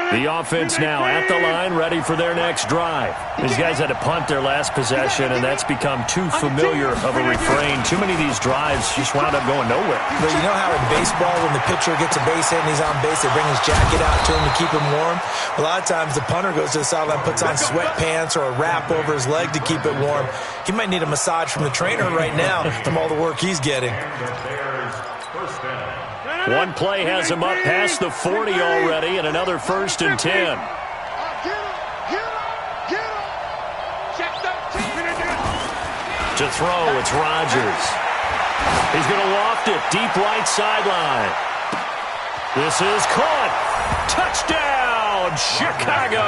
The offense now at the line, ready for their next drive. These guys had to punt their last possession, and that's become too familiar of a refrain. Too many of these drives just wound up going nowhere. But you know how in baseball, when the pitcher gets a base hit and he's on base, they bring his jacket out to him to keep him warm? A lot of times the punter goes to the sideline, puts on sweatpants or a wrap over his leg to keep it warm. He might need a massage from the trainer right now from all the work he's getting. One play has him up past the 40 already, and another 1st and 10. To throw, it's Rodgers. He's going to waft it deep right sideline. This is caught. Touchdown, Chicago.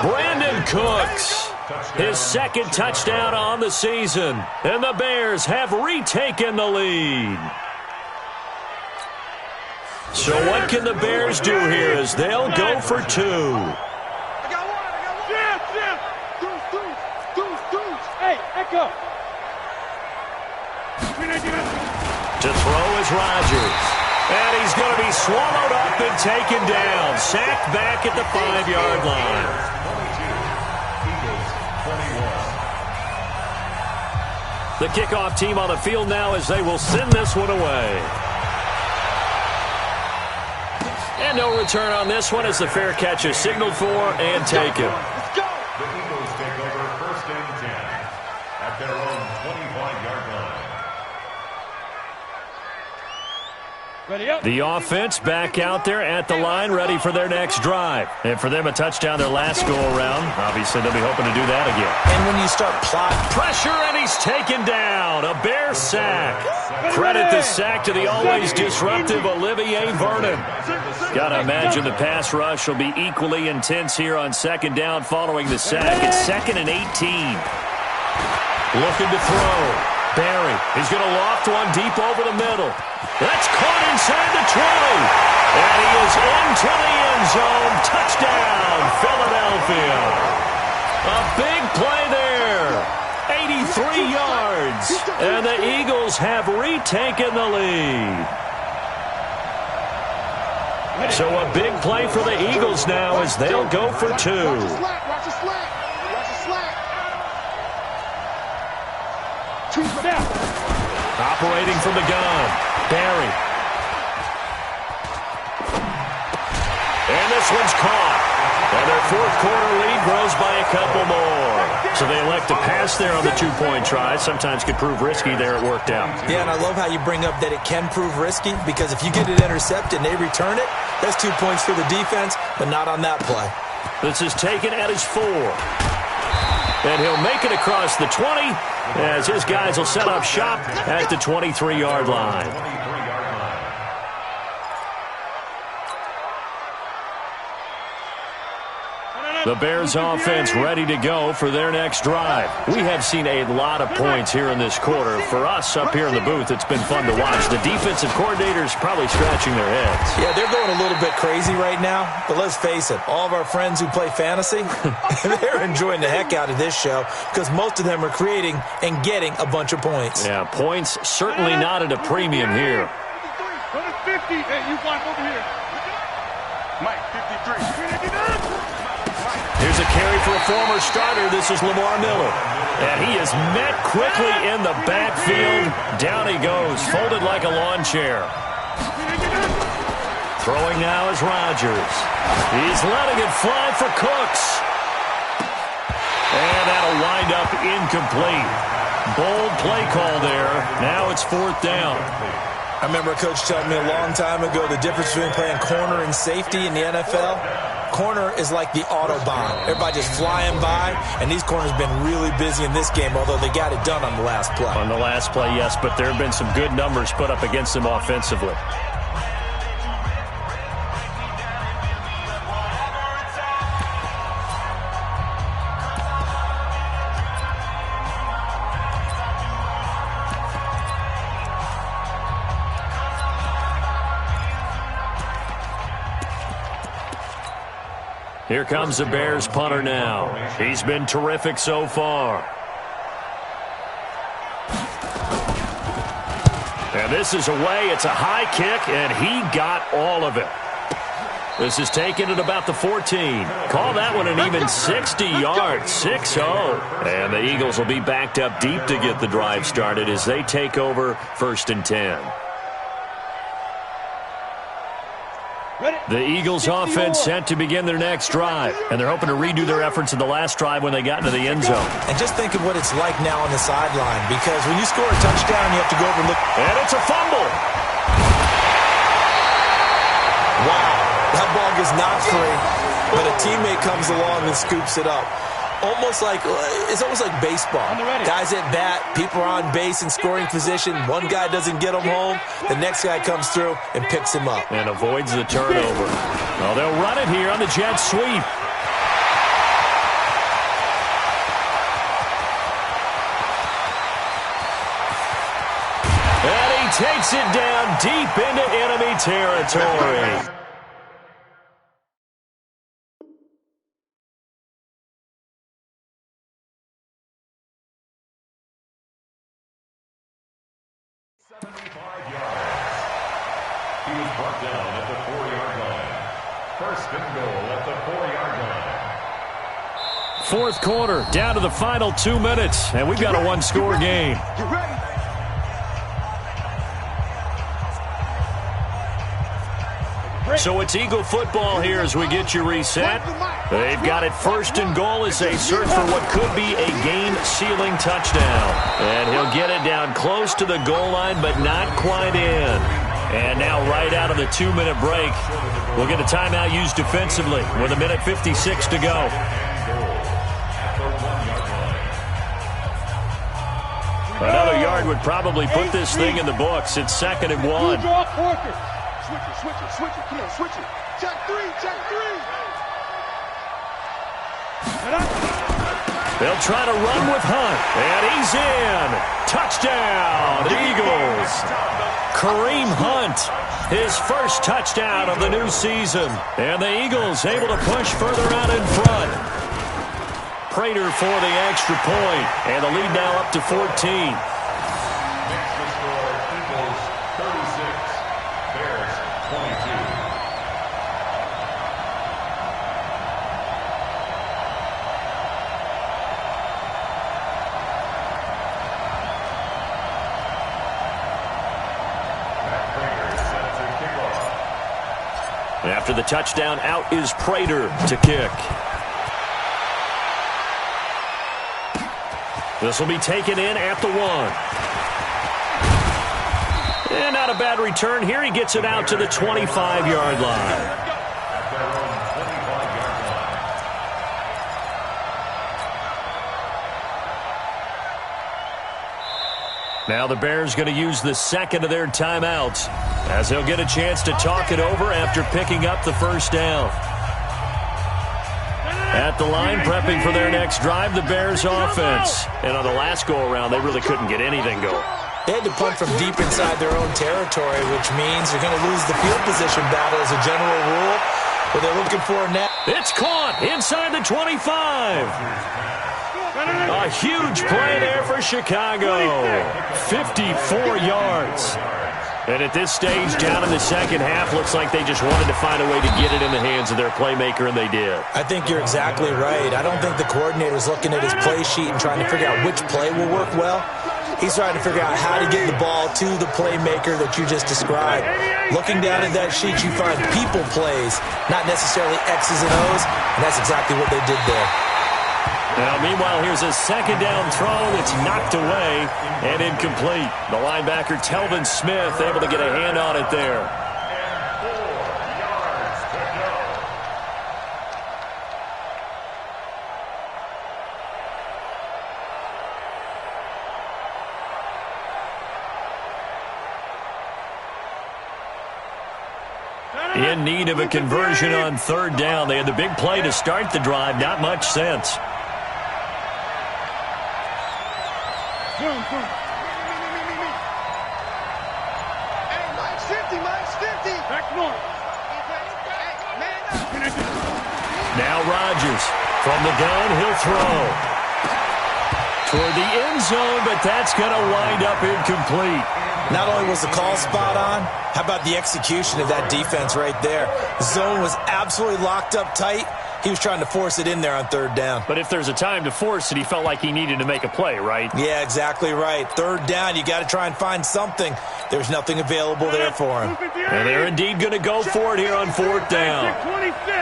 Brandon Cooks, his 2nd touchdown on the season, and the Bears have retaken the lead. So what can the Bears do here as they'll go for 2? Back up. To throw is Rodgers. And he's going to be swallowed up and taken down. Sacked back at the 5-yard line. 22, Eagles 21. The kickoff team on the field now as they will send this one away. And no return on this one as the fair catch is signaled for and taken. Let's go. The Eagles take over 1st and 10 at their own 25-yard line. The offense back out there at the line, ready for their next drive. And for them, a touchdown their last go-around. Obviously, they'll be hoping to do that again. And when you start plotting Pressure, and he's taken down. A Bear sack. Credit the sack to the always disruptive Olivier Vernon. Got to imagine the pass rush will be equally intense here on 2nd down following the sack. It's 2nd and 18. Looking to throw. Barry, he's going to loft one deep over the middle. That's caught inside the 20. And he is into the end zone. Touchdown, Philadelphia. A big play there. 83 yards. And the Eagles have retaken the lead. So a big play for the Eagles now as they'll go for 2. Watch the slack. Watch the slack. Watch the slack. 2 step. Operating from the gun. Barry. And this one's caught. And their 4th quarter lead grows by a couple more. So they elect to pass there on the 2-point try. Sometimes could prove risky there. It worked out. Yeah, and I love how you bring up that it can prove risky because if you get it intercepted and they return it, that's 2 points for the defense, but not on that play. This is taken at his 4. And he'll make it across the 20 as his guys will set up shop at the 23-yard line. The Bears offense ready to go for their next drive. We have seen a lot of points here in this quarter. For us up here in the booth, it's been fun to watch. The defensive coordinators probably scratching their heads. Yeah, they're going a little bit crazy right now. But let's face it, all of our friends who play fantasy, they're enjoying the heck out of this show because most of them are creating and getting a bunch of points. Yeah, points certainly not at a premium here. 50. Hey, you want over here. Mike, 53. Here's a carry for a former starter. This is Lamar Miller. And he is met quickly in the backfield. Down he goes, folded like a lawn chair. Throwing now is Rodgers. He's letting it fly for Cooks. And that'll wind up incomplete. Bold play call there. Now it's 4th down. I remember a coach telling me a long time ago the difference between playing corner and safety in the NFL. Corner is like the Autobahn. Everybody just flying by, and these corners have been really busy in this game, although they got it done on the last play. On the last play, yes, but there have been some good numbers put up against them offensively. Here comes the Bears punter now. He's been terrific so far. And this is away. It's a high kick, and he got all of it. This is taken at about the 14. Call that one an even 60 yards, 6-0. And the Eagles will be backed up deep to get the drive started as they take over 1st and 10. The Eagles offense set to begin their next drive, and they're hoping to redo their efforts in the last drive when they got into the end zone. And just think of what it's like now on the sideline, because when you score a touchdown, you have to go over and look. And it's a fumble. Wow, that ball gets knocked free, but a teammate comes along and scoops it up. It's almost like baseball. Guys at bat, people are on base in scoring position. One guy doesn't get him home. The next guy comes through and picks him up. And avoids the turnover. Well, they'll run it here on the jet sweep. And he takes it down deep into enemy territory. 75 yards. He was brought down at the 4-yard line. First and goal at the 4-yard line. Fourth quarter, down to the final 2 minutes, and we've got a one-score game. You ready? So it's Eagle football here as we get you reset. They've got it first and goal as they search for what could be a game-sealing touchdown. And he'll get it down close to the goal line, but not quite in. And now right out of the 2-minute break, we'll get a timeout used defensively with 1:56 to go. Another yard would probably put this thing in the books. It's 2nd and 1. Switch it. Come on, switch it. Check three. They'll try to run with Hunt, and he's in. Touchdown, Eagles. Kareem Hunt, his first touchdown of the new season. And the Eagles able to push further out in front. Prater for the extra point, and the lead now up to 14. After the touchdown, out is Prater to kick. This will be taken in at the 1. And not a bad return here. He gets it out to the 25-yard line. Now the Bears going to use the second of their timeouts as they'll get a chance to talk it over after picking up the first down. At the line, prepping for their next drive, the Bears offense. And on the last go-around, they really couldn't get anything going. They had to punt from deep inside their own territory, which means they're going to lose the field position battle as a general rule. What they're looking for now. It's caught inside the 25. A huge play there for Chicago. 54 yards. And at this stage, down in the second half, looks like they just wanted to find a way to get it in the hands of their playmaker, and they did. I think you're exactly right. I don't think the coordinator's looking at his play sheet and trying to figure out which play will work well. He's trying to figure out how to get the ball to the playmaker that you just described. Looking down at that sheet, you find people plays, not necessarily X's and O's, and that's exactly what they did there. Now, meanwhile, here's a second down throw that's knocked away and incomplete. The linebacker, Telvin Smith, able to get a hand on it there. And 4 yards to go. In need of a conversion on third down. They had the big play to start the drive. Not much sense. Hey, Mike's 50. Back north. Now Rodgers from the gun. He'll throw toward the end zone, but that's going to wind up incomplete. Not only was the call spot on, how about the execution of that defense right there? The zone was absolutely locked up tight. He was trying to force it in there on third down. But if there's a time to force it, he felt like he needed to make a play, right? Yeah, exactly right. Third down, you got to try and find something. There's nothing available there for him. And they're indeed going to go for it here on fourth down.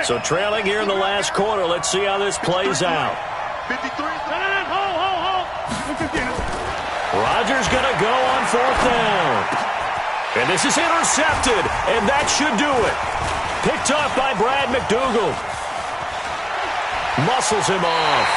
So trailing here in the last quarter, let's see how this plays out. 53. Rodgers going to go on fourth down. And this is intercepted, and that should do it. Picked off by Brad McDougal. Muscles him off.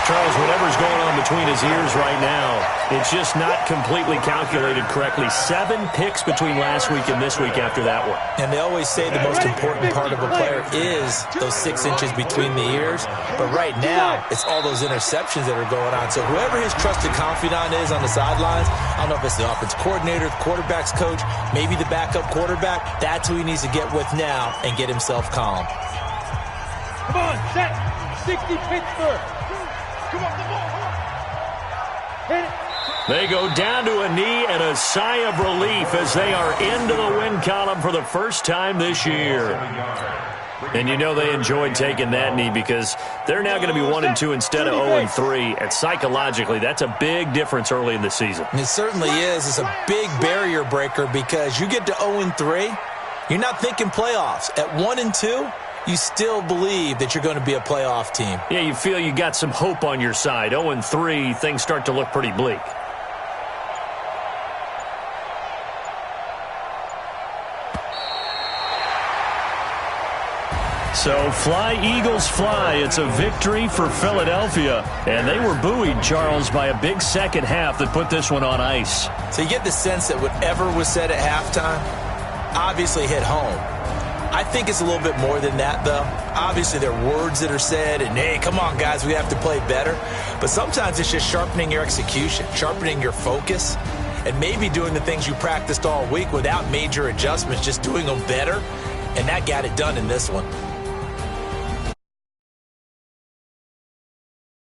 Charles, whatever's going on between his ears right now, it's just not completely calculated correctly. 7 picks between last week and this week after that one. And they always say the most important part of a player is those 6 inches between the ears. But right now, it's all those interceptions that are going on. So whoever his trusted confidant is on the sidelines, I don't know if it's the offense coordinator, the quarterback's coach, maybe the backup quarterback, that's who he needs to get with now and get himself calm. Come on, set. 60 Pittsburgh. Come on, the ball. Hit it. They go down to a knee and a sigh of relief as they are into the win column for the first time this year. And you know they enjoyed taking that knee because they're now going to be 1-2 instead of 0-3. And psychologically, that's a big difference early in the season. It certainly is. It's a big barrier breaker because you get to 0-3, you're not thinking playoffs. At 1-2, you still believe that you're going to be a playoff team. Yeah, you feel you got some hope on your side. 0-3, things start to look pretty bleak. So fly, Eagles, fly. It's a victory for Philadelphia. And they were buoyed, Charles, by a big second half that put this one on ice. So you get the sense that whatever was said at halftime obviously hit home. I think it's a little bit more than that, though. Obviously, there are words that are said, and, hey, come on, guys, we have to play better. But sometimes it's just sharpening your execution, sharpening your focus, and maybe doing the things you practiced all week without major adjustments, just doing them better. And that got it done in this one.